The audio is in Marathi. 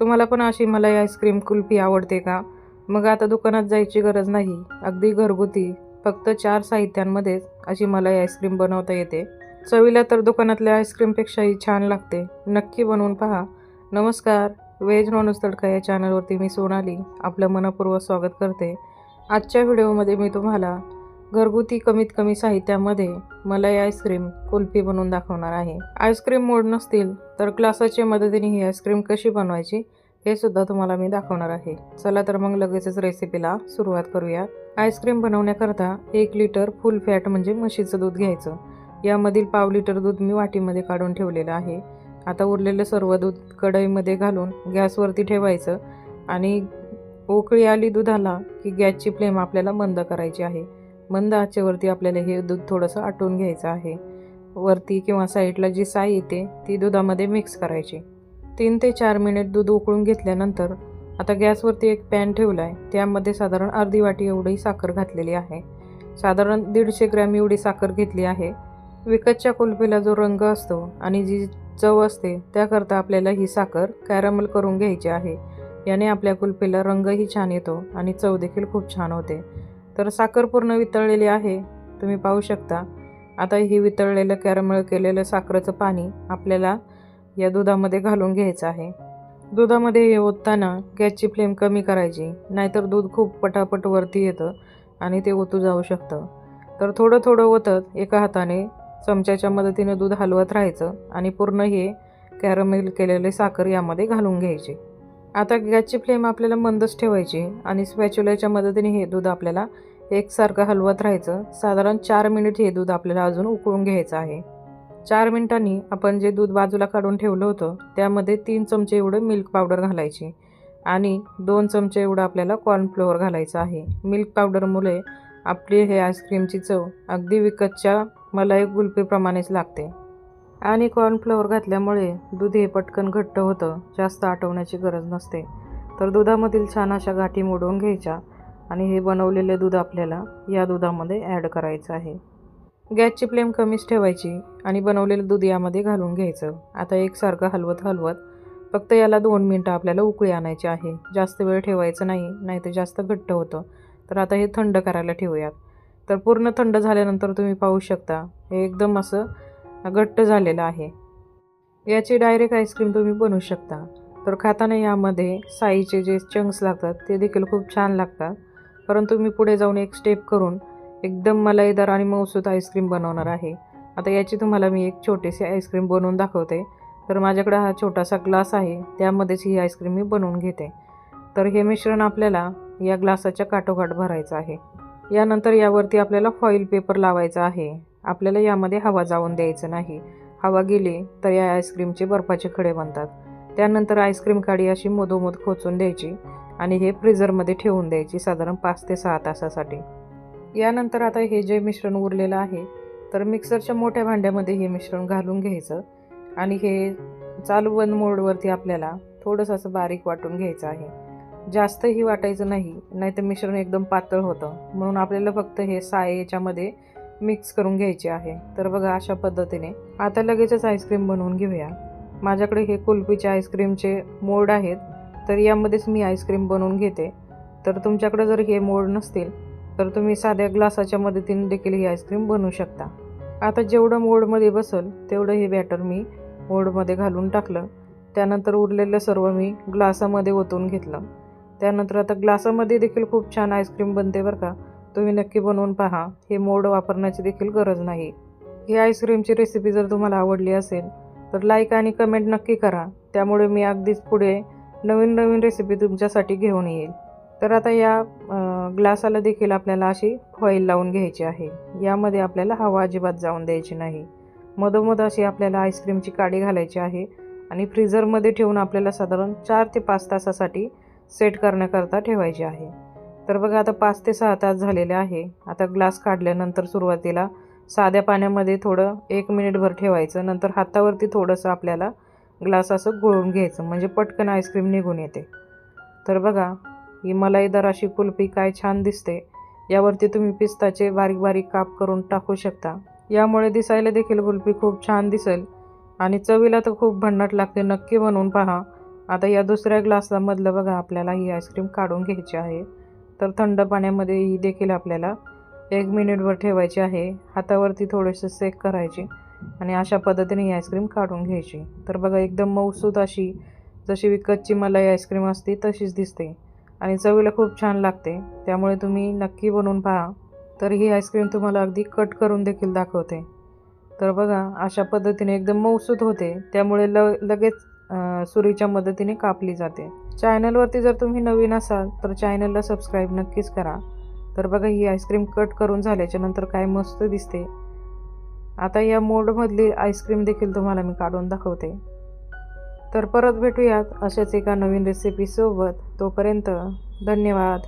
तुम्हाला पण अशी मलाई आईस्क्रीम कुल्फी आवडते का? मग आता दुकानात जायची गरज नाही. अगदी घरगुती फक्त 4 साहित्यांमध्येच अशी मलाई आईस्क्रीम बनवता येते. चवीला तर दुकानातल्या आईस्क्रीमपेक्षाही छान लागते. नक्की बनवून पहा. नमस्कार, व्हेज नॉनव्हेज तडका या चॅनलवरती मी सोनाली आपलं मनःपूर्वक स्वागत करते. आजच्या व्हिडिओमध्ये मी तुम्हाला घरगुती कमीत कमी साहित्यामध्ये मलाई आईस्क्रीम कुल्फी बनवून दाखवणार आहे. आईस्क्रीम मोड नसतील तर ग्लासाच्या मदतीने ही आईस्क्रीम कशी बनवायची हे सुद्धा तुम्हाला मी दाखवणार आहे. चला तर मग लगेचच रेसिपीला सुरुवात करूया. आईस्क्रीम बनवण्याकरता 1 लिटर फुल फॅट म्हणजे म्हशीचं दूध घ्यायचं. यामधील पाव लिटर दूध मी वाटीमध्ये काढून ठेवलेलं आहे. आता उरलेलं सर्व दूध कढईमध्ये घालून गॅसवरती ठेवायचं आणि उकळी आली दुधाला की गॅसची फ्लेम आपल्याला मंद करायची आहे. मंद आचेवरती आपल्याला हे दूध थोडंसं आटवून घ्यायचं आहे. वरती किंवा साईडला जी साई येते ती दुधामध्ये मिक्स करायची. 3 ते 4 मिनिट दूध उकळून घेतल्यानंतर आता गॅसवरती एक पॅन ठेवला आहे. त्यामध्ये साधारण अर्धी वाटी एवढी साखर घातलेली आहे. साधारण 150 ग्रॅम एवढी साखर घेतली आहे. विकतच्या कुल्फीला जो रंग असतो आणि जी चव असते त्याकरता आपल्याला ही साखर कॅरमल करून घ्यायची आहे. याने आपल्या कुल्फीला रंगही छान येतो आणि चव देखील खूप छान होते. तर साखर पूर्ण वितळलेली आहे, तुम्ही पाहू शकता. आता ही वितळलेलं कॅरमल केलेलं साखरेचं पाणी आपल्याला या दुधामध्ये घालून घ्यायचं आहे. दुधामध्ये हे ओतताना गॅसची फ्लेम कमी करायची, नाहीतर दूध खूप पटापट वरती येतं आणि ते ओतू जाऊ शकतं. तर थोडं थोडं ओतत एका हाताने चमच्याच्या मदतीने दूध हलवत राहायचं आणि पूर्ण हे कॅरमेल केलेले साखर यामध्ये घालून घ्यायची. आता गॅसची फ्लेम आपल्याला मंदच ठेवायची आणि स्पॅच्युलाच्या मदतीने हे दूध आपल्याला एकसारखं हलवत राहायचं. साधारण 4 मिनिट हे दूध आपल्याला अजून उकळून घ्यायचं आहे. 4 मिनिटांनी आपण जे दूध बाजूला काढून ठेवलं होतं त्यामध्ये 3 चमचे एवढं मिल्क पावडर घालायची आणि 2 चमचे एवढं आपल्याला कॉर्नफ्लोअर घालायचं आहे. मिल्क पावडरमुळे आपली हे आईस्क्रीमची चव अगदी विकतच्या मलाई कुल्फीप्रमाणेच लागते आणि कॉर्नफ्लोअर घातल्यामुळे दूध हे पटकन घट्ट होतं, जास्त आटवण्याची गरज नसते. तर दुधामधील छान अशा गाठी मोडून घ्यायच्या आणि हे बनवलेले दूध आपल्याला या दुधामध्ये ॲड करायचं आहे. गॅसची फ्लेम कमीच ठेवायची आणि बनवलेलं दूध यामध्ये घालून घ्यायचं. आता एकसारखं हलवत हलवत फक्त याला 2 मिनटं आपल्याला उकळी आणायची आहे. जास्त वेळ ठेवायचं नाही, नाहीतर जास्त घट्ट होतं. तर आता हे थंड करायला ठेवूयात. तर पूर्ण थंड झाल्यानंतर तुम्ही पाहू शकता हे एकदम असं घट्ट झालेलं आहे. याची डायरेक्ट आईस्क्रीम तुम्ही बनवू शकता. तर खाताना यामध्ये साईचे जे चंक्स लागतात ते देखील खूप छान लागतात. परंतु मी पुढे जाऊन एक स्टेप करून एकदम मलाईदार आणि मऊसूत आईस्क्रीम बनवणार आहे. आता याची तुम्हाला मी एक छोटीशी आईस्क्रीम बनवून दाखवते. तर माझ्याकडे हा छोटासा ग्लास आहे, त्यामध्येच ही आईस्क्रीम मी बनवून घेते. तर हे मिश्रण आपल्याला या ग्लासाच्या काठोकाठ भरायचं आहे. यानंतर यावरती आपल्याला फॉईल पेपर लावायचा आहे. आपल्याला यामध्ये हवा जाऊन द्यायचं नाही. हवा गेली तर या आईस्क्रीमचे बर्फाचे खडे बनतात. त्यानंतर आईस्क्रीम काडी अशी मधोमध खोचून द्यायची आणि हे फ्रीझरमध्ये ठेवून द्यायची साधारण 5 ते 6 तासासाठी. यानंतर आता हे जे मिश्रण उरलेलं आहे तर मिक्सरच्या मोठ्या भांड्यामध्ये हे मिश्रण घालून घ्यायचं आणि हे चालू बंद मोडवरती आपल्याला थोडंसं असं बारीक वाटून घ्यायचं आहे. जास्तही वाटायचं नाही, नाहीतर मिश्रण एकदम पातळ होतं. म्हणून आपल्याला फक्त हे साय याच्यामध्ये मिक्स करून घ्यायचे आहे. तर बघा अशा पद्धतीने आता लगेचच आईस्क्रीम बनवून घेऊया. माझ्याकडे हे कुल्फीचे आईस्क्रीमचे मोल्ड आहेत, तर यामध्येच मी आईस्क्रीम बनवून घेते. तर तुमच्याकडे जर हे मोल्ड नसतील तर तुम्ही साध्या ग्लासाच्या मदतीने देखील ही आईस्क्रीम बनवू शकता. आता जेवढं मोल्डमध्ये बसेल तेवढं हे बॅटर मी मोल्डमध्ये घालून टाकलं. त्यानंतर उरलेलं सर्व मी ग्लासामध्ये ओतून घेतलं. त्यानंतर आता ग्लासामध्ये देखील खूप छान आईस्क्रीम बनते बरं का. तुम्ही नक्की बनवून पहा. हे मोल्ड वापरण्याची देखील गरज नाही. ही आईस्क्रीमची रेसिपी जर तुम्हाला आवडली असेल तर लाईक आणि कमेंट नक्की करा. त्यामुळे मी अगदीच पुढे नवीन नवीन रेसिपी तुमच्यासाठी घेऊन येईल. तर आता या ग्लासाला देखील आपल्याला अशी फॉईल लावून घ्यायची आहे. यामध्ये आपल्याला हवा अजिबात जाऊन द्यायची नाही. मधोमध अशी आपल्याला आईस्क्रीमची काडी घालायची आहे आणि फ्रीझरमध्ये ठेवून आपल्याला साधारण 4 ते 5 तासासाठी सेट करण्याकरता ठेवायची आहे. तर बघा आता 5 ते 6 तास झालेले आहे. आता ग्लास काढल्यानंतर सुरुवातीला साध्या पाण्यामध्ये थोडं 1 मिनिटभर ठेवायचं. नंतर हातावरती थोडंसं आपल्याला ग्लास असं गुळून घ्यायचं म्हणजे पटकन आईस्क्रीम निघून येते. तर बघा ही मलाईदार अशी कुल्फी काय छान दिसते. यावरती तुम्ही पिस्ताचे बारीक बारीक काप करून टाकू शकता. यामुळे दिसायला देखील कुल्फी खूप छान दिसेल आणि चवीला तर खूप भन्नाट लागते. नक्की बनवून पहा आता या दुसऱ्या ग्लासामधलं बघा आपल्याला ही आईस्क्रीम काढून घ्यायची आहे. तर थंड पाण्यामध्ये ही देखील आपल्याला 1 मिनिटवर ठेवायची आहे. हातावरती थोडेसे सेक करायचे आणि अशा पद्धतीने ही आईस्क्रीम काढून घ्यायची. तर बघा एकदम मऊसूत अशी जशी विकतची मलाई आईस्क्रीम असते तशीच दिसते आणि चवीला खूप छान लागते. त्यामुळे तुम्ही नक्की बनवून पहा. तर ही आईस्क्रीम तुम्हाला अगदी कट करून देखील दाखवते. तर बघा अशा पद्धतीने एकदम मऊसूत होते, त्यामुळे लगेच सुरीच्या मदतीने कापली जाते. चॅनलवरती जर तुम्ही नवीन असाल तर चॅनलला सबस्क्राईब नक्कीच करा. तर बघा ही आईस्क्रीम कट करून झाल्याच्या नंतर काय मस्त दिसते. आता या मोल्डमधली आईस्क्रीम देखील तुम्हाला मी काढून दाखवते. तर परत भेटूयात अशाच एका नवीन रेसिपीसोबत. तोपर्यंत धन्यवाद.